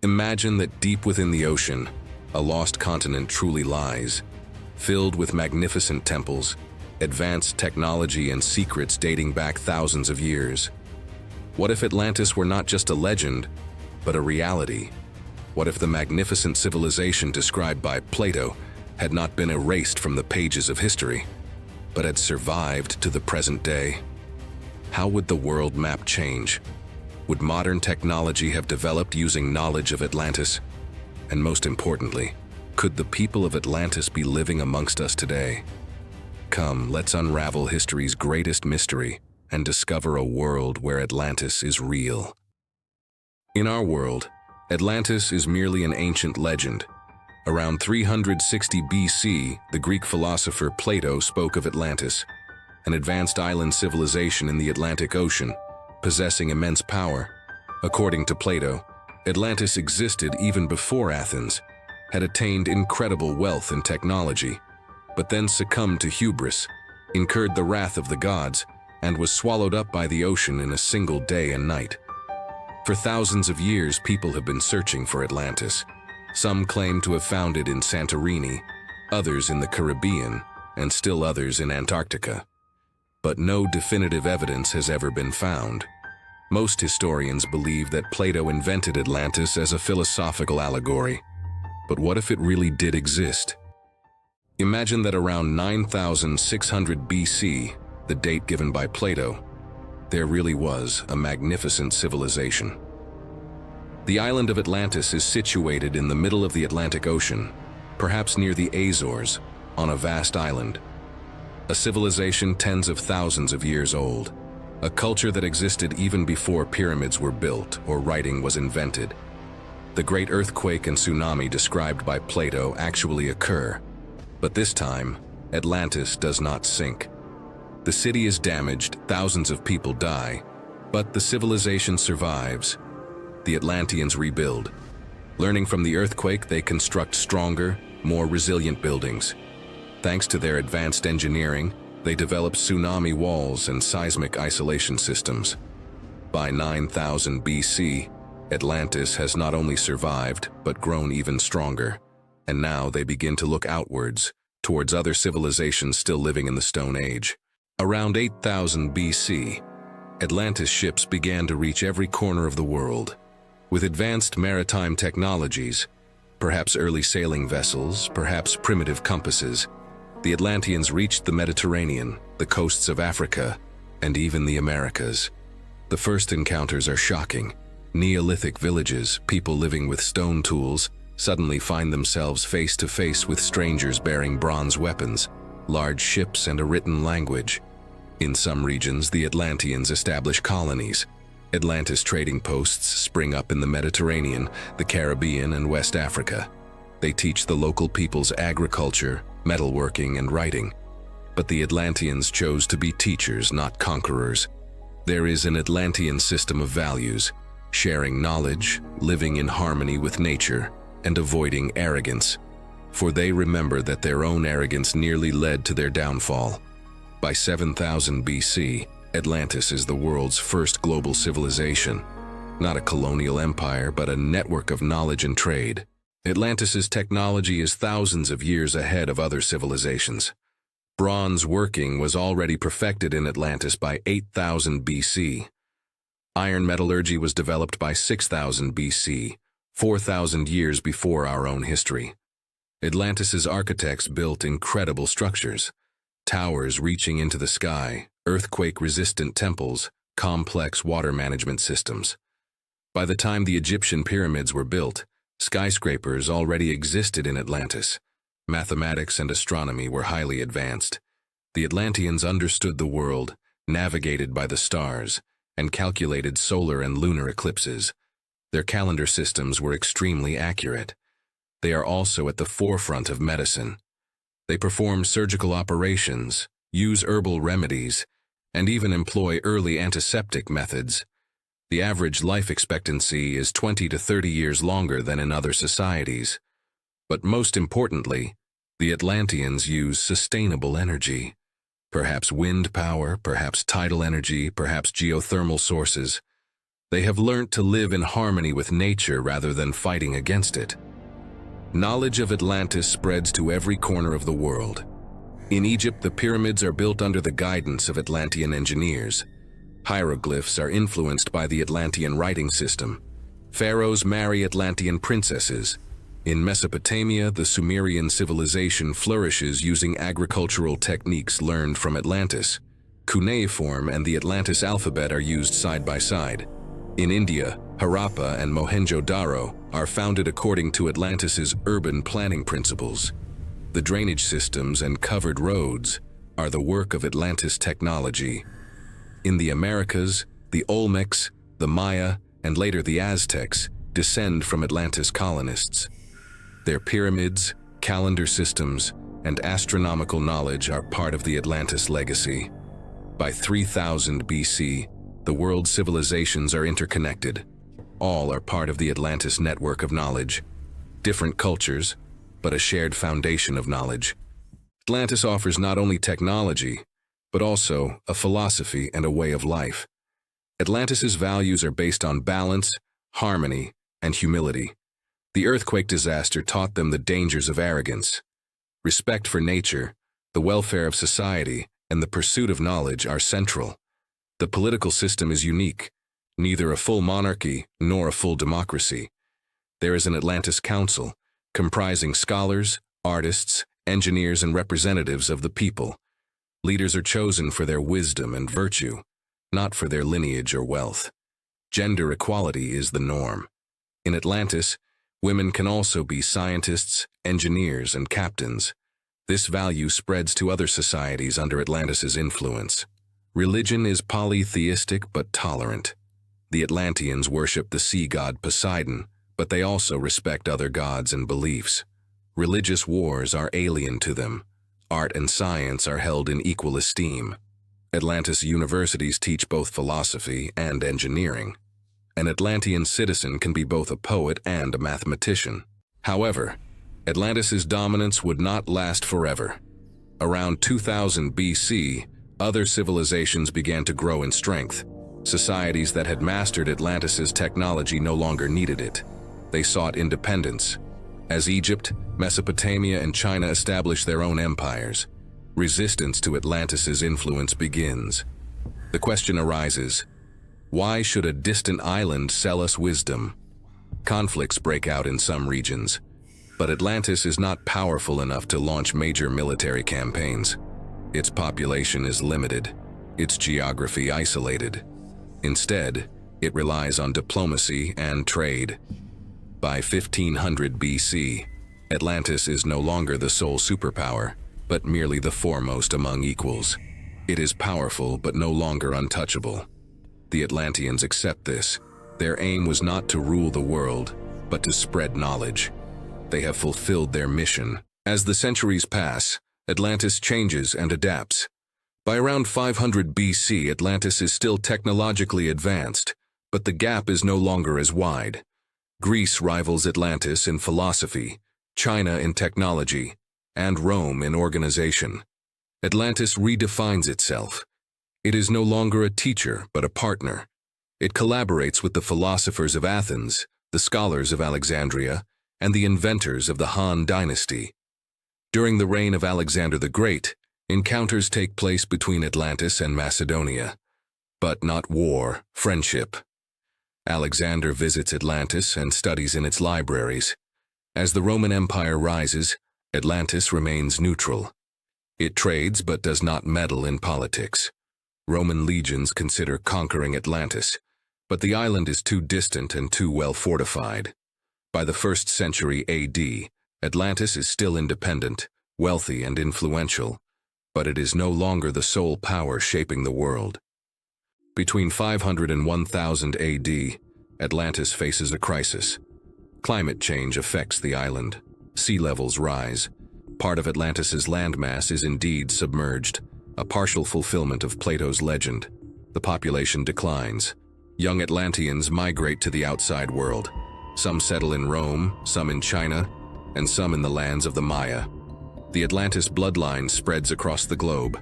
Imagine that deep within the ocean, a lost continent truly lies, filled with magnificent temples, advanced technology and secrets dating back thousands of years. What if Atlantis were not just a legend, but a reality? What if the magnificent civilization described by Plato had not been erased from the pages of history, but had survived to the present day? How would the world map change? Would modern technology have developed using knowledge of Atlantis? And most importantly, could the people of Atlantis be living amongst us today? Come, let's unravel history's greatest mystery and discover a world where Atlantis is real. In our world, Atlantis is merely an ancient legend. Around 360 BC, the Greek philosopher Plato spoke of Atlantis, an advanced island civilization in the Atlantic Ocean, possessing immense power. According to Plato, Atlantis existed even before Athens, had attained incredible wealth and technology, but then succumbed to hubris, incurred the wrath of the gods, and was swallowed up by the ocean in a single day and night. For thousands of years, people have been searching for Atlantis. Some claim to have found it in Santorini, others in the Caribbean, and still others in Antarctica. But no definitive evidence has ever been found. Most historians believe that Plato invented Atlantis as a philosophical allegory. But what if it really did exist? Imagine that around 9600 BC, the date given by Plato, there really was a magnificent civilization. The island of Atlantis is situated in the middle of the Atlantic Ocean, perhaps near the Azores, on a vast island. A civilization tens of thousands of years old, a culture that existed even before pyramids were built or writing was invented. The great earthquake and tsunami described by Plato actually occur, but this time, Atlantis does not sink. The city is damaged, thousands of people die, but the civilization survives. The Atlanteans rebuild. Learning from the earthquake, they construct stronger, more resilient buildings. Thanks to their advanced engineering, they develop tsunami walls and seismic isolation systems. By 9000 BC, Atlantis has not only survived, but grown even stronger. And now they begin to look outwards, towards other civilizations still living in the Stone Age. Around 8000 BC, Atlantis ships began to reach every corner of the world. With advanced maritime technologies, perhaps early sailing vessels, perhaps primitive compasses, the Atlanteans reached the Mediterranean, the coasts of Africa, and even the Americas. The first encounters are shocking. Neolithic villages, people living with stone tools, suddenly find themselves face to face with strangers bearing bronze weapons, large ships, and a written language. In some regions, the Atlanteans establish colonies. Atlantis trading posts spring up in the Mediterranean, the Caribbean, and West Africa. They teach the local peoples agriculture, metalworking, and writing. But the Atlanteans chose to be teachers, not conquerors. There is an Atlantean system of values, sharing knowledge, living in harmony with nature, and avoiding arrogance. For they remember that their own arrogance nearly led to their downfall. By 7000 BC, Atlantis is the world's first global civilization. Not a colonial empire, but a network of knowledge and trade. Atlantis's technology is thousands of years ahead of other civilizations. Bronze working was already perfected in Atlantis by 8000 BC. Iron metallurgy was developed by 6000 BC, 4000 years before our own history. Atlantis's architects built incredible structures, towers reaching into the sky, earthquake-resistant temples, complex water management systems. By the time the Egyptian pyramids were built, skyscrapers already existed in Atlantis. Mathematics and astronomy were highly advanced. The Atlanteans understood the world, navigated by the stars, and calculated solar and lunar eclipses. Their calendar systems were extremely accurate. They are also at the forefront of medicine. They perform surgical operations, use herbal remedies, and even employ early antiseptic methods. The average life expectancy is 20 to 30 years longer than in other societies. But most importantly, the Atlanteans use sustainable energy. Perhaps wind power, perhaps tidal energy, perhaps geothermal sources. They have learnt to live in harmony with nature rather than fighting against it. Knowledge of Atlantis spreads to every corner of the world. In Egypt, the pyramids are built under the guidance of Atlantean engineers. Hieroglyphs are influenced by the Atlantean writing system. Pharaohs marry Atlantean princesses. In Mesopotamia, the Sumerian civilization flourishes using agricultural techniques learned from Atlantis. Cuneiform and the Atlantis alphabet are used side by side. In India, Harappa and Mohenjo-Daro are founded according to Atlantis's urban planning principles. The drainage systems and covered roads are the work of Atlantis technology. In the Americas, the Olmecs, the Maya, and later the Aztecs descend from Atlantis colonists. Their pyramids, calendar systems, and astronomical knowledge are part of the Atlantis legacy. By 3000 BC, the world's civilizations are interconnected. All are part of the Atlantis network of knowledge. Different cultures, but a shared foundation of knowledge. Atlantis offers not only technology, but also a philosophy and a way of life. Atlantis's values are based on balance, harmony, and humility. The earthquake disaster taught them the dangers of arrogance. Respect for nature, the welfare of society, and the pursuit of knowledge are central. The political system is unique, neither a full monarchy nor a full democracy. There is an Atlantis Council, comprising scholars, artists, engineers, and representatives of the people. Leaders are chosen for their wisdom and virtue, not for their lineage or wealth. Gender equality is the norm. In Atlantis, women can also be scientists, engineers, and captains. This value spreads to other societies under Atlantis's influence. Religion is polytheistic but tolerant. The Atlanteans worship the sea god Poseidon, but they also respect other gods and beliefs. Religious wars are alien to them. Art and science are held in equal esteem. Atlantis universities teach both philosophy and engineering. An Atlantean citizen can be both a poet and a mathematician. However, Atlantis's dominance would not last forever. Around 2000 BC, other civilizations began to grow in strength. Societies that had mastered Atlantis's technology no longer needed it. They sought independence. As Egypt, Mesopotamia, and China established their own empires, resistance to Atlantis's influence begins. The question arises, why should a distant island sell us wisdom? Conflicts break out in some regions, but Atlantis is not powerful enough to launch major military campaigns. Its population is limited, its geography isolated. Instead, it relies on diplomacy and trade. By 1500 BC, Atlantis is no longer the sole superpower, but merely the foremost among equals. It is powerful but no longer untouchable. The Atlanteans accept this. Their aim was not to rule the world, but to spread knowledge. They have fulfilled their mission. As the centuries pass, Atlantis changes and adapts. By around 500 BC, Atlantis is still technologically advanced, but the gap is no longer as wide. Greece rivals Atlantis in philosophy, China in technology, and Rome in organization. Atlantis redefines itself. It is no longer a teacher, but a partner. It collaborates with the philosophers of Athens, the scholars of Alexandria, and the inventors of the Han dynasty. During the reign of Alexander the Great, encounters take place between Atlantis and Macedonia. But not war, friendship. Alexander visits Atlantis and studies in its libraries. As the Roman Empire rises, Atlantis remains neutral. It trades but does not meddle in politics. Roman legions consider conquering Atlantis, but the island is too distant and too well fortified. By the 1st century AD, Atlantis is still independent, wealthy, and influential, but it is no longer the sole power shaping the world. Between 500 and 1000 AD, Atlantis faces a crisis. Climate change affects the island. Sea levels rise. Part of Atlantis's landmass is indeed submerged, a partial fulfillment of Plato's legend. The population declines. Young Atlanteans migrate to the outside world. Some settle in Rome, some in China, and some in the lands of the Maya. The Atlantis bloodline spreads across the globe.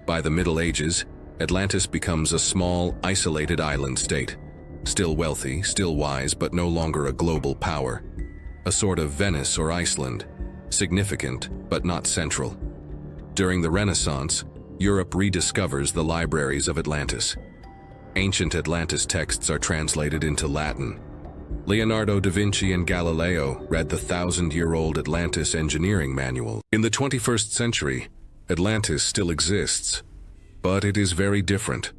By the Middle Ages, Atlantis becomes a small, isolated island state. Still wealthy, still wise, but no longer a global power. A sort of Venice or Iceland, significant, but not central. During the Renaissance, Europe rediscovers the libraries of Atlantis. Ancient Atlantis texts are translated into Latin. Leonardo da Vinci and Galileo read the 1,000-year-old Atlantis engineering manual. In the 21st century, Atlantis still exists, but it is very different.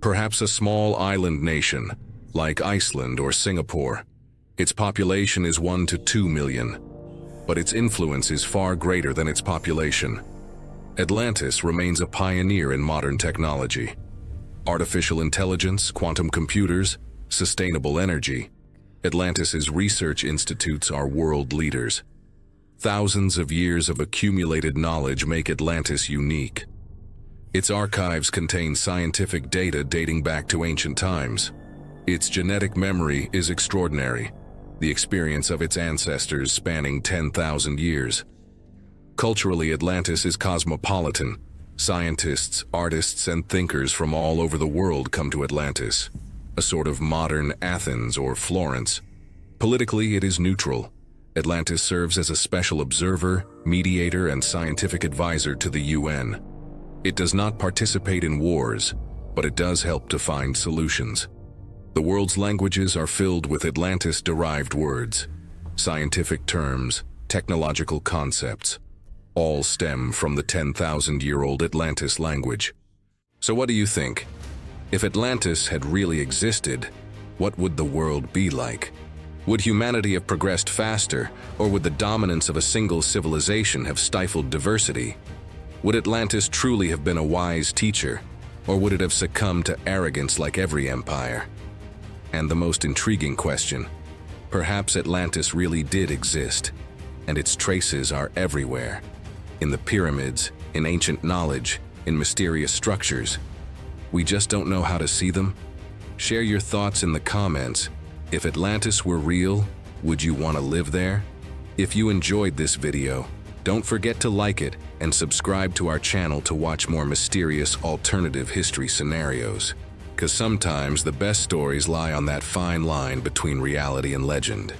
Perhaps a small island nation, like Iceland or Singapore. Its population is 1 to 2 million, but its influence is far greater than its population. Atlantis remains a pioneer in modern technology. Artificial intelligence, quantum computers, sustainable energy. Atlantis's research institutes are world leaders. Thousands of years of accumulated knowledge make Atlantis unique. Its archives contain scientific data dating back to ancient times. Its genetic memory is extraordinary, the experience of its ancestors spanning 10,000 years. Culturally, Atlantis is cosmopolitan. Scientists, artists, and thinkers from all over the world come to Atlantis, a sort of modern Athens or Florence. Politically, it is neutral. Atlantis serves as a special observer, mediator, and scientific advisor to the UN. It does not participate in wars, but it does help to find solutions. The world's languages are filled with Atlantis-derived words, scientific terms, technological concepts. All stem from the 10,000-year-old Atlantis language. So what do you think? If Atlantis had really existed, what would the world be like? Would humanity have progressed faster, or would the dominance of a single civilization have stifled diversity? Would Atlantis truly have been a wise teacher, or would it have succumbed to arrogance like every empire? And the most intriguing question, perhaps Atlantis really did exist, and its traces are everywhere. In the pyramids, in ancient knowledge, in mysterious structures. We just don't know how to see them? Share your thoughts in the comments. If Atlantis were real, would you want to live there? If you enjoyed this video, don't forget to like it and subscribe to our channel to watch more mysterious alternative history scenarios. Because sometimes the best stories lie on that fine line between reality and legend.